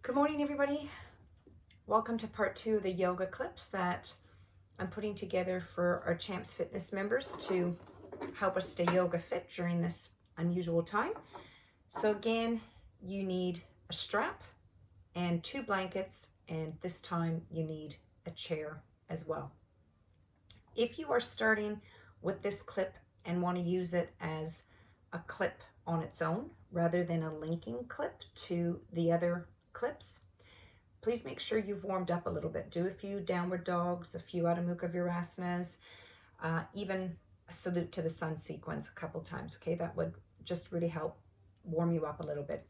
Good morning, everybody. Welcome to part 2 of the yoga clips that I'm putting together for our Champs Fitness members to help us stay yoga fit during this unusual time. So again, you need a strap and 2 blankets, and this time you need a chair as well. If you are starting with this clip and want to use it as a clip on its own rather than a linking clip to the other clips, please make sure you've warmed up a little bit. Do a few downward dogs, a few Adho Mukha Virasanas, even a salute to the sun sequence a couple times, okay? That would just really help warm you up a little bit.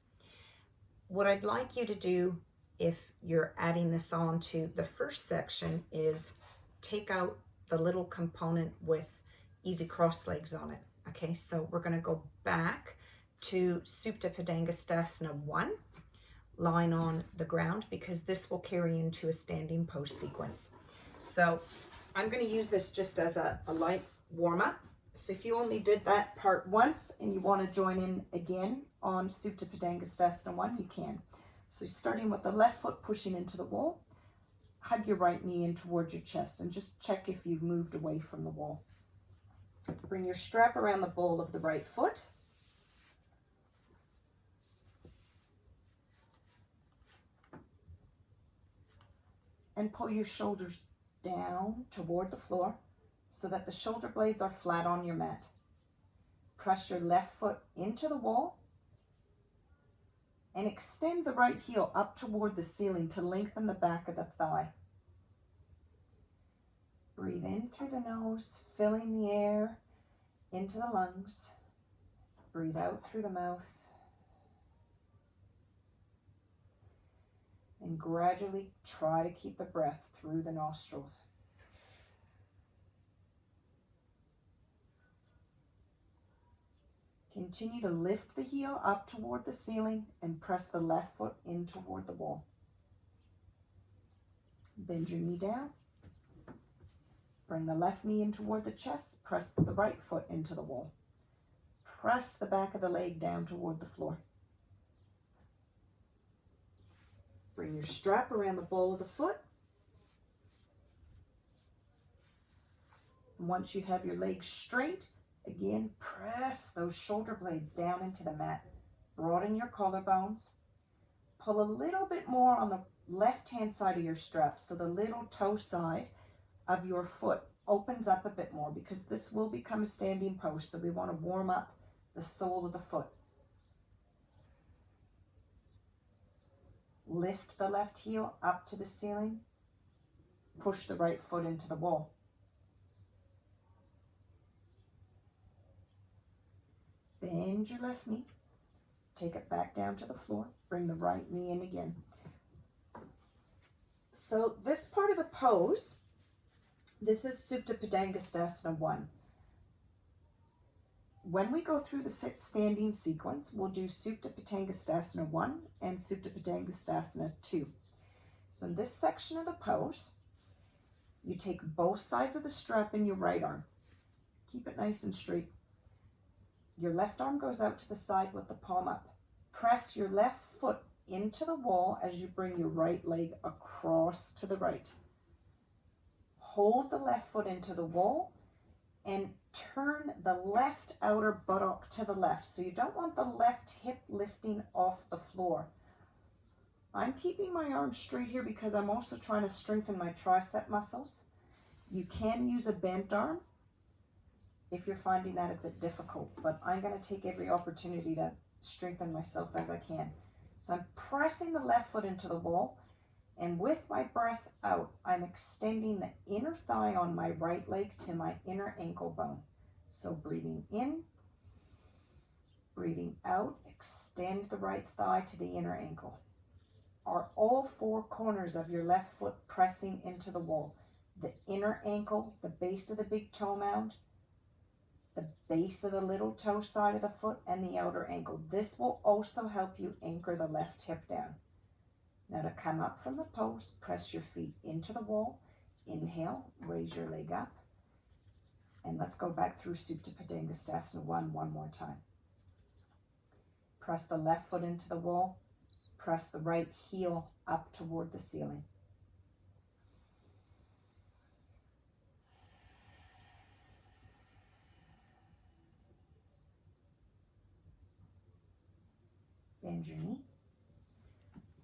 What I'd like you to do if you're adding this on to the first section is take out the little component with easy cross legs on it, okay? So we're gonna go back to Supta Padangusthasana 1, lying on the ground, because this will carry into a standing pose sequence. So I'm going to use this just as a light warm-up. So if you only did that part once and you want to join in again on Supta Padangusthasana 1, you can. So starting with the left foot pushing into the wall, hug your right knee in towards your chest and just check if you've moved away from the wall. Bring your strap around the ball of the right foot. And pull your shoulders down toward the floor so that the shoulder blades are flat on your mat. Press your left foot into the wall and extend the right heel up toward the ceiling to lengthen the back of the thigh. Breathe in through the nose, filling the air into the lungs. Breathe out through the mouth. And gradually try to keep the breath through the nostrils. Continue to lift the heel up toward the ceiling and press the left foot in toward the wall. Bend your knee down. Bring the left knee in toward the chest. Press the right foot into the wall. Press the back of the leg down toward the floor. Bring your strap around the ball of the foot. And once you have your legs straight, again, press those shoulder blades down into the mat. Broaden your collarbones. Pull a little bit more on the left-hand side of your strap so the little toe side of your foot opens up a bit more, because this will become a standing pose, so we want to warm up the sole of the foot. Lift the left heel up to the ceiling. Push the right foot into the wall. Bend your left knee. Take it back down to the floor. Bring the right knee in again. So this part of the pose, this is Supta Padangusthasana 1. When we go through the standing sequence, we'll do Supta Padangusthasana 1 and Supta Padangusthasana 2. So in this section of the pose, you take both sides of the strap in your right arm. Keep it nice and straight. Your left arm goes out to the side with the palm up. Press your left foot into the wall as you bring your right leg across to the right. Hold the left foot into the wall and turn the left outer buttock to the left. So you don't want the left hip lifting off the floor. I'm keeping my arm straight here because I'm also trying to strengthen my tricep muscles. You can use a bent arm if you're finding that a bit difficult, but I'm going to take every opportunity to strengthen myself as I can. So I'm pressing the left foot into the wall, and with my breath out, I'm extending the inner thigh on my right leg to my inner ankle bone. So breathing in, breathing out, extend the right thigh to the inner ankle. Are all 4 corners of your left foot pressing into the wall? The inner ankle, the base of the big toe mound, the base of the little toe side of the foot, and the outer ankle. This will also help you anchor the left hip down. Now to come up from the pose, press your feet into the wall. Inhale, raise your leg up. And let's go back through Supta Padangusthasana 1 one more time. Press the left foot into the wall. Press the right heel up toward the ceiling. Bend your knee.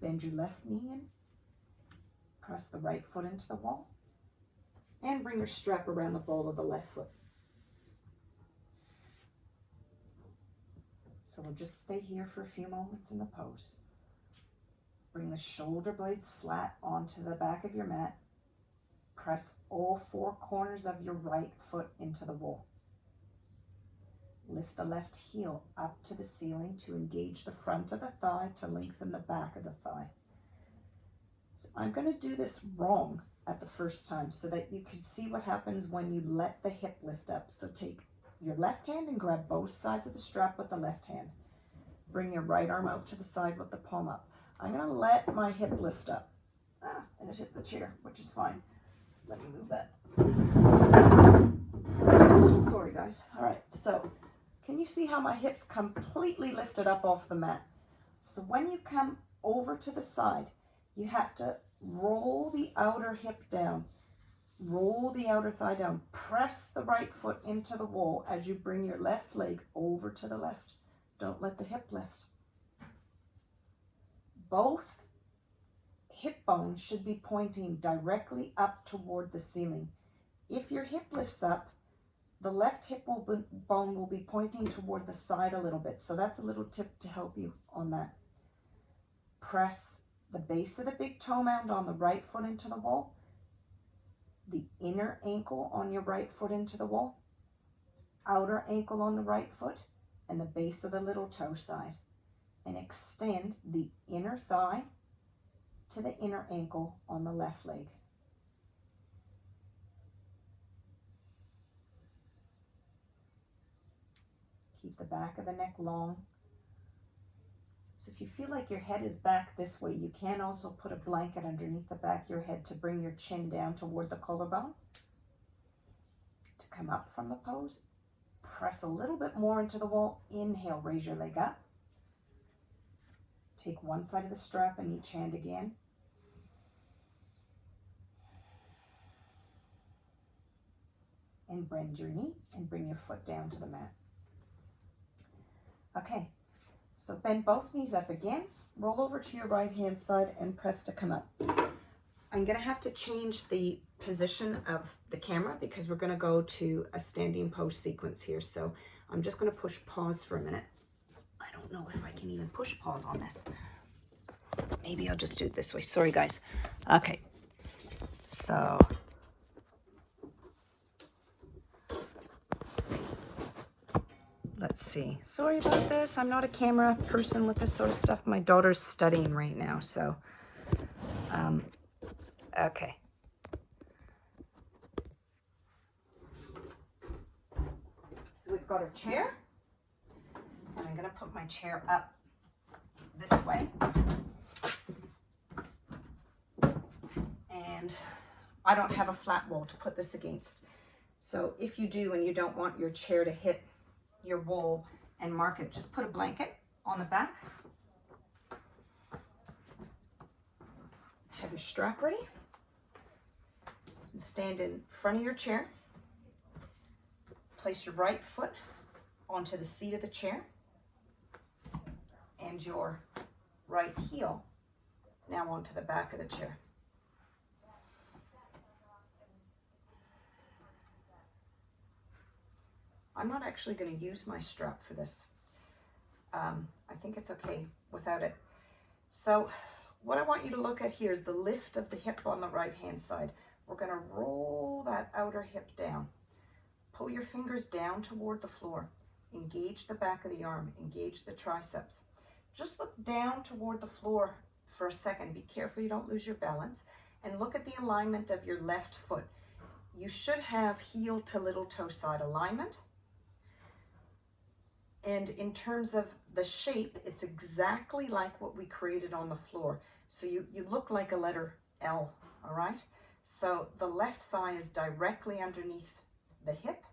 Bend your left knee in. Press the right foot into the wall. And bring your strap around the ball of the left foot. So we'll just stay here for a few moments in the pose. Bring the shoulder blades flat onto the back of your mat. Press all four corners of your right foot into the wall. Lift the left heel up to the ceiling to engage the front of the thigh to lengthen the back of the thigh. So I'm going to do this wrong at the first time so that you can see what happens when you let the hip lift up. So take your left hand and grab both sides of the strap with the left hand. Bring your right arm out to the side with the palm up. I'm going to let my hip lift up. And it hit the chair, which is fine. Let me move that. Sorry, guys. All right, so can you see how my hips completely lifted up off the mat? So when you come over to the side, you have to roll the outer hip down. Roll the outer thigh down. Press the right foot into the wall as you bring your left leg over to the left. Don't let the hip lift. Both hip bones should be pointing directly up toward the ceiling. If your hip lifts up, the left hip bone will be pointing toward the side a little bit. So that's a little tip to help you on that. Press the base of the big toe mound on the right foot into the wall. The inner ankle on your right foot into the wall. Outer ankle on the right foot. And the base of the little toe side. And extend the inner thigh to the inner ankle on the left leg. Keep the back of the neck long. So if you feel like your head is back this way, you can also put a blanket underneath the back of your head to bring your chin down toward the collarbone. To come up from the pose, press a little bit more into the wall. Inhale, raise your leg up. Take one side of the strap in each hand again. And bend your knee and bring your foot down to the mat. Okay, so bend both knees up again. Roll over to your right hand side and press to come up. I'm going to have to change the position of the camera because we're going to go to a standing pose sequence here. So I'm just going to push pause for a minute. I don't know if I can even push pause on this. Maybe I'll just do it this way. Sorry, guys. Okay. So let's see. Sorry about this. I'm not a camera person with this sort of stuff. My daughter's studying right now, so okay. So we've got our chair. And I'm going to put my chair up this way. And I don't have a flat wall to put this against. So if you do and you don't want your chair to hit your wall and mark it, just put a blanket on the back. Have your strap ready. And stand in front of your chair. Place your right foot onto the seat of the chair. And your right heel now onto the back of the chair. I'm not actually going to use my strap for this. I think it's okay without it. So what I want you to look at here is the lift of the hip on the right hand side. We're going to roll that outer hip down. Pull your fingers down toward the floor. Engage the back of the arm. Engage the triceps. Just look down toward the floor for a second. Be careful you don't lose your balance. And look at the alignment of your left foot. You should have heel to little toe side alignment. And in terms of the shape, it's exactly like what we created on the floor. So you look like a letter L, all right? So the left thigh is directly underneath the hip.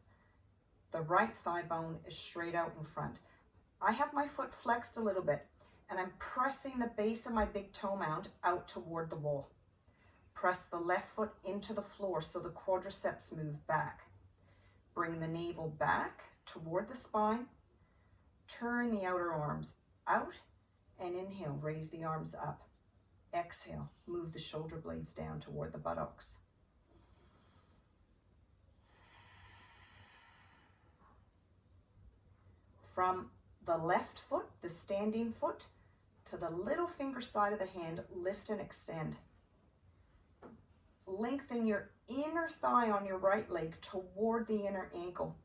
The right thigh bone is straight out in front. I have my foot flexed a little bit. and I'm pressing the base of my big toe mound out toward the wall. Press the left foot into the floor so the quadriceps move back. Bring the navel back toward the spine. Turn the outer arms out and inhale, raise the arms up. Exhale, move the shoulder blades down toward the buttocks. From the left foot, the standing foot, to the little finger side of the hand, lift and extend. Lengthen your inner thigh on your right leg toward the inner ankle.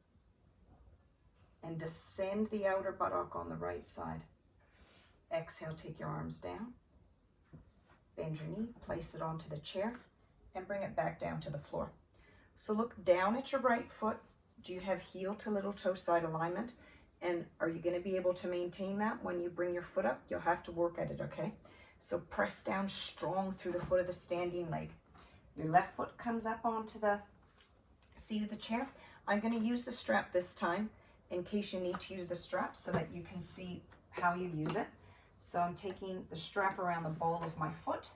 And descend the outer buttock on the right side. Exhale, take your arms down. Bend your knee, place it onto the chair, and bring it back down to the floor. So look down at your right foot. Do you have heel to little toe side alignment? And are you going to be able to maintain that when you bring your foot up? You'll have to work at it, okay? So press down strong through the foot of the standing leg. Your left foot comes up onto the seat of the chair. I'm going to use the strap this time in case you need to use the strap so that you can see how you use it. So I'm taking the strap around the ball of my foot.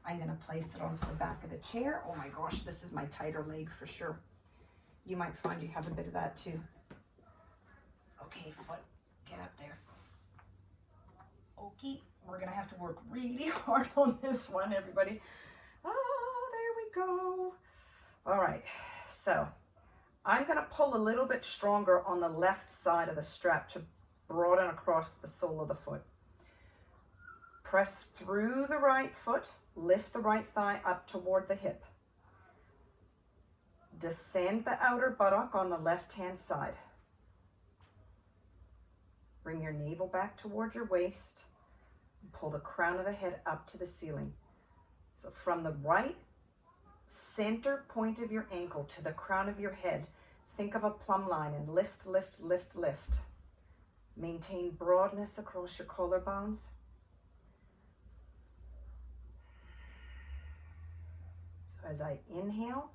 I'm going to place it onto the back of the chair. Oh my gosh, this is my tighter leg for sure. You might find you have a bit of that too. Okay, foot, get up there. Okay, we're going to have to work really hard on this one, everybody. Oh, there we go. All right, so I'm going to pull a little bit stronger on the left side of the strap to broaden across the sole of the foot. Press through the right foot, lift the right thigh up toward the hip. Descend the outer buttock on the left-hand side. Bring your navel back toward your waist and pull the crown of the head up to the ceiling. So from the right center point of your ankle to the crown of your head, think of a plumb line and lift, lift, lift, lift. Maintain broadness across your collarbones. So as I inhale,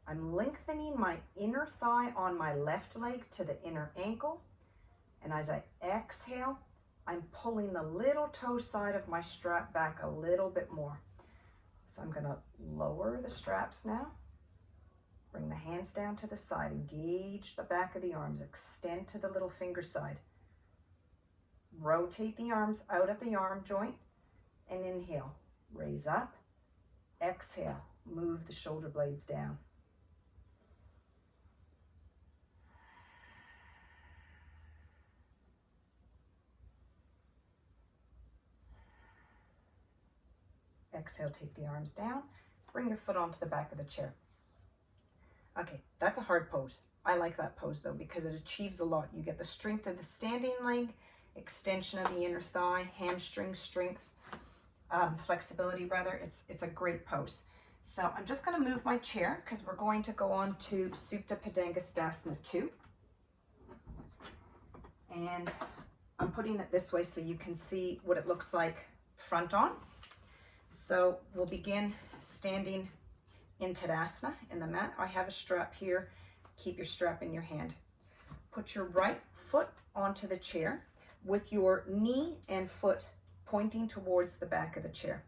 I'm lengthening my inner thigh on my left leg to the inner ankle. And as I exhale, I'm pulling the little toe side of my strap back a little bit more. So I'm going to lower the straps now. Bring the hands down to the side. Engage the back of the arms. Extend to the little finger side. Rotate the arms out at the arm joint. And inhale. Raise up. Exhale. Move the shoulder blades down. Exhale, take the arms down. Bring your foot onto the back of the chair. Okay, that's a hard pose. I like that pose though because it achieves a lot. You get the strength of the standing leg, extension of the inner thigh, hamstring strength, flexibility rather. It's a great pose. So I'm just going to move my chair because we're going to go on to Supta Padangusthasana 2. And I'm putting it this way so you can see what it looks like front on. So we'll begin standing in Tadasana in the mat. I have a strap here. Keep your strap in your hand. Put your right foot onto the chair with your knee and foot pointing towards the back of the chair.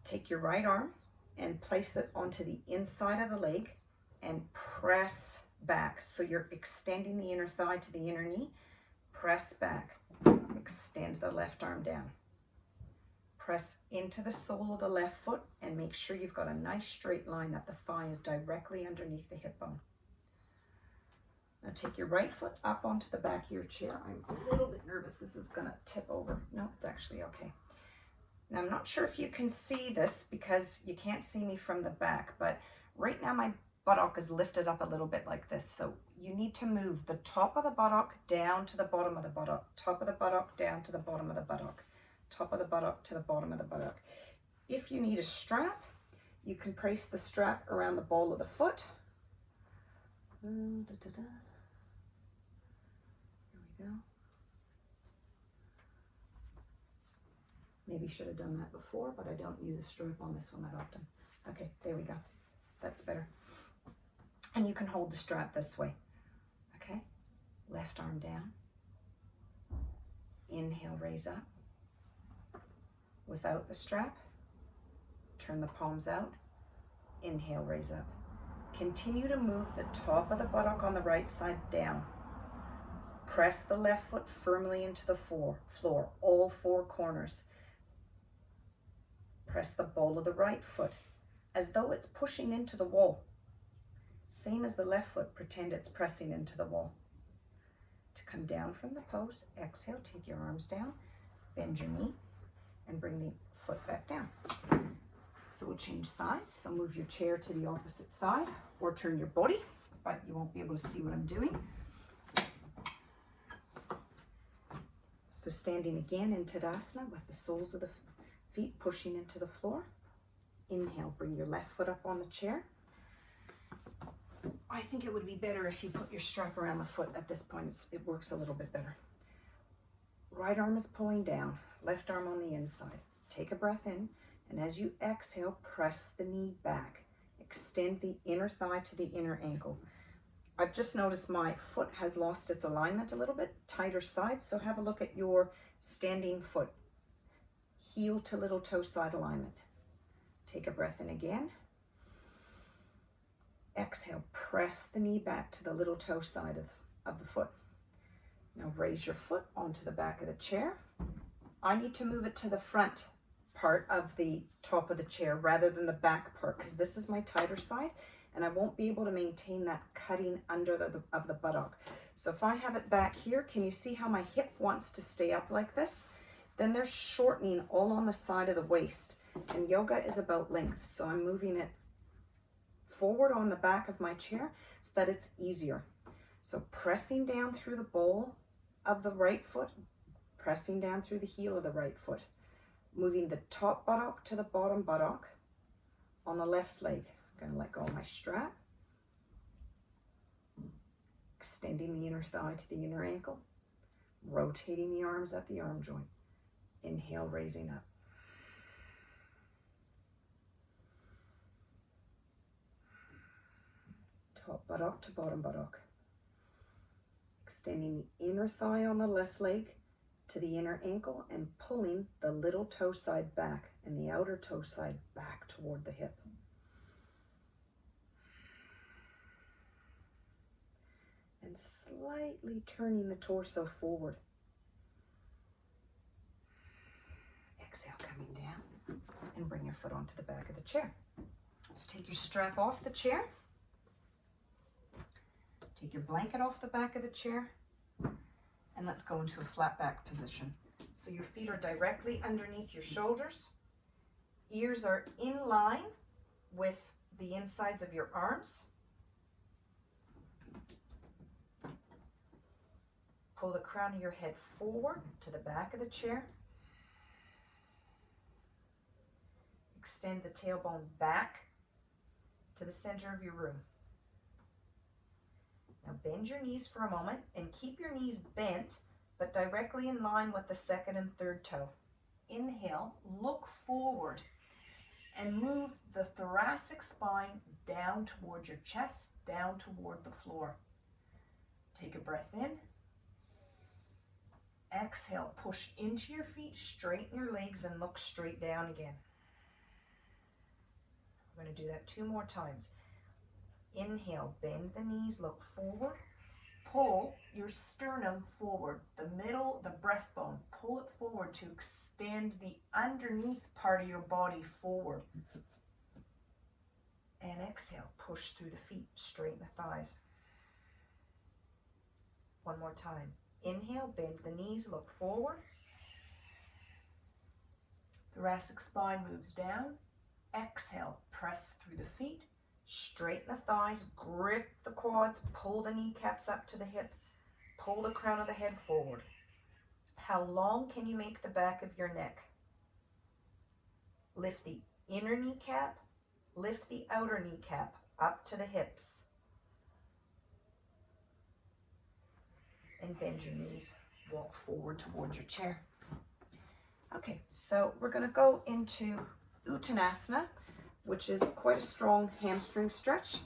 Take your right arm and place it onto the inside of the leg and press back. So you're extending the inner thigh to the inner knee. Press back. Extend the left arm down. Press into the sole of the left foot and make sure you've got a nice straight line that the thigh is directly underneath the hip bone. Now take your right foot up onto the back of your chair. I'm a little bit nervous. This is going to tip over. No, it's actually okay. Now I'm not sure if you can see this because you can't see me from the back, but right now my buttock is lifted up a little bit like this. So you need to move the top of the buttock down to the bottom of the buttock, top of the buttock down to the bottom of the buttock. Top of the buttock to the bottom of the buttock. If you need a strap, you can place the strap around the ball of the foot. Here we go. Maybe should have done that before, but I don't use a strap on this one that often. Okay, there we go. That's better. And you can hold the strap this way. Okay, left arm down. Inhale, raise up. Without the strap, turn the palms out. Inhale, raise up. Continue to move the top of the buttock on the right side down. Press the left foot firmly into the floor, all four corners. Press the ball of the right foot as though it's pushing into the wall. Same as the left foot, pretend it's pressing into the wall. To come down from the pose, exhale, take your arms down, bend your knee, and bring the foot back down. So we'll change sides. So move your chair to the opposite side or turn your body, but you won't be able to see what I'm doing. So standing again in Tadasana with the soles of the feet pushing into the floor. Inhale, bring your left foot up on the chair. I think it would be better if you put your strap around the foot at this point. It works a little bit better. Right arm is pulling down, left arm on the inside. Take a breath in, and as you exhale, press the knee back. Extend the inner thigh to the inner ankle. I've just noticed my foot has lost its alignment a little bit, tighter side, so have a look at your standing foot. Heel to little toe side alignment. Take a breath in again. Exhale, press the knee back to the little toe side of the foot. Now raise your foot onto the back of the chair. I need to move it to the front part of the top of the chair rather than the back part, because this is my tighter side and I won't be able to maintain that cutting under of the buttock. So if I have it back here, can you see how my hip wants to stay up like this? Then there's shortening all on the side of the waist, and yoga is about length. So I'm moving it forward on the back of my chair so that it's easier. So pressing down through the ball of the right foot, pressing down through the heel of the right foot, moving the top buttock to the bottom buttock on the left leg. I'm going to let go of my strap, extending the inner thigh to the inner ankle, rotating the arms at the arm joint. Inhale, raising up. Top buttock to bottom buttock. Extending the inner thigh on the left leg to the inner ankle and pulling the little toe side back and the outer toe side back toward the hip. And slightly turning the torso forward. Exhale, coming down, and bring your foot onto the back of the chair. Just take your strap off the chair. Take your blanket off the back of the chair, and let's go into a flat back position. So your feet are directly underneath your shoulders. Ears are in line with the insides of your arms. Pull the crown of your head forward to the back of the chair. Extend the tailbone back to the center of your room. Now bend your knees for a moment and keep your knees bent, but directly in line with the second and third toe. Inhale, look forward and move the thoracic spine down toward your chest, down toward the floor. Take a breath in. Exhale, push into your feet, straighten your legs, and look straight down again. I'm going to do that 2 more times. Inhale, bend the knees, look forward. Pull your sternum forward, the middle, the breastbone. Pull it forward to extend the underneath part of your body forward. And exhale, push through the feet, straighten the thighs. 1 more time. Inhale, bend the knees, look forward. Thoracic spine moves down. Exhale, press through the feet, straighten the thighs, grip the quads, pull the kneecaps up to the hip, pull the crown of the head forward. How long can you make the back of your neck? Lift the inner kneecap, lift the outer kneecap up to the hips. And bend your knees, walk forward towards your chair. Okay, so we're going to go into Uttanasana, which is quite a strong hamstring stretch,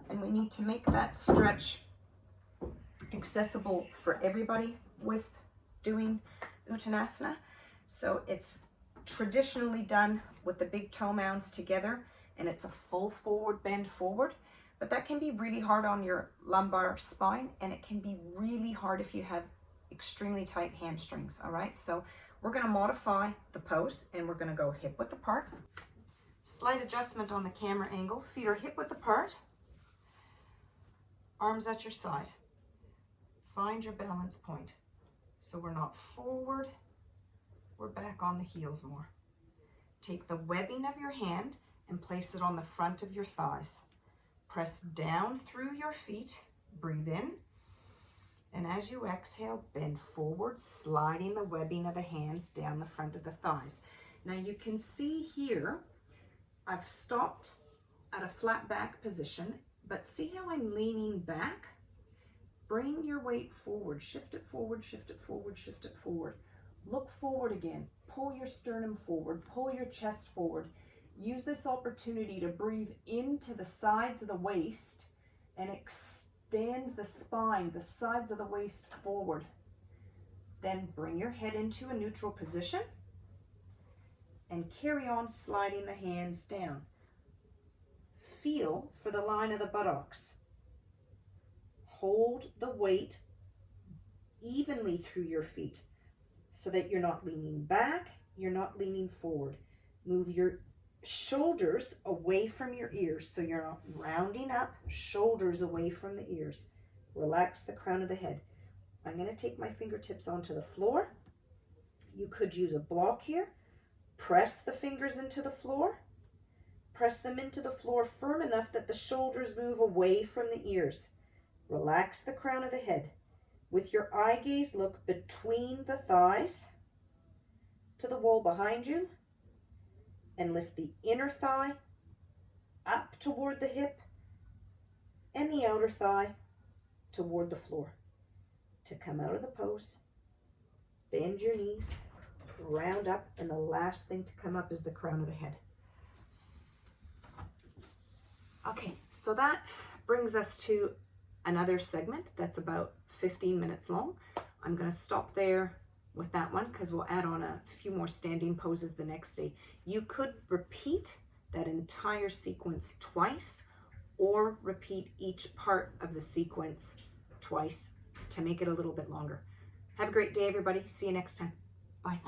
and we need to make that stretch accessible for everybody with doing Uttanasana. So it's traditionally done with the big toe mounds together, and it's a full forward bend forward. But that can be really hard on your lumbar spine, and it can be really hard if you have extremely tight hamstrings, all right? So we're gonna modify the pose, and we're gonna go hip width apart. Slight adjustment on the camera angle. Feet are hip width apart. Arms at your side. Find your balance point. So we're not forward, we're back on the heels more. Take the webbing of your hand and place it on the front of your thighs. Press down through your feet, breathe in, and as you exhale, bend forward, sliding the webbing of the hands down the front of the thighs. Now you can see here, I've stopped at a flat back position, but see how I'm leaning back? Bring your weight forward, shift it forward, shift it forward, shift it forward. Look forward again, pull your sternum forward, pull your chest forward. Use this opportunity to breathe into the sides of the waist and extend the spine, the sides of the waist forward. Then bring your head into a neutral position and carry on sliding the hands down. Feel for the line of the buttocks. Hold the weight evenly through your feet so that you're not leaning back, you're not leaning forward. Move your shoulders away from your ears so you're not rounding up, shoulders away from the ears. Relax the crown of the head. I'm going to take my fingertips onto the floor. You could use a block here. Press the fingers into the floor. Press them into the floor firm enough that the shoulders move away from the ears. Relax the crown of the head. With your eye gaze, look between the thighs to the wall behind you and lift the inner thigh up toward the hip and the outer thigh toward the floor. To come out of the pose, bend your knees, round up, and the last thing to come up is the crown of the head. Okay, so that brings us to another segment that's about 15 minutes long. I'm going to stop there with that one because we'll add on a few more standing poses the next day. You could repeat that entire sequence twice or repeat each part of the sequence twice to make it a little bit longer. Have a great day, everybody. See you next time. Bye.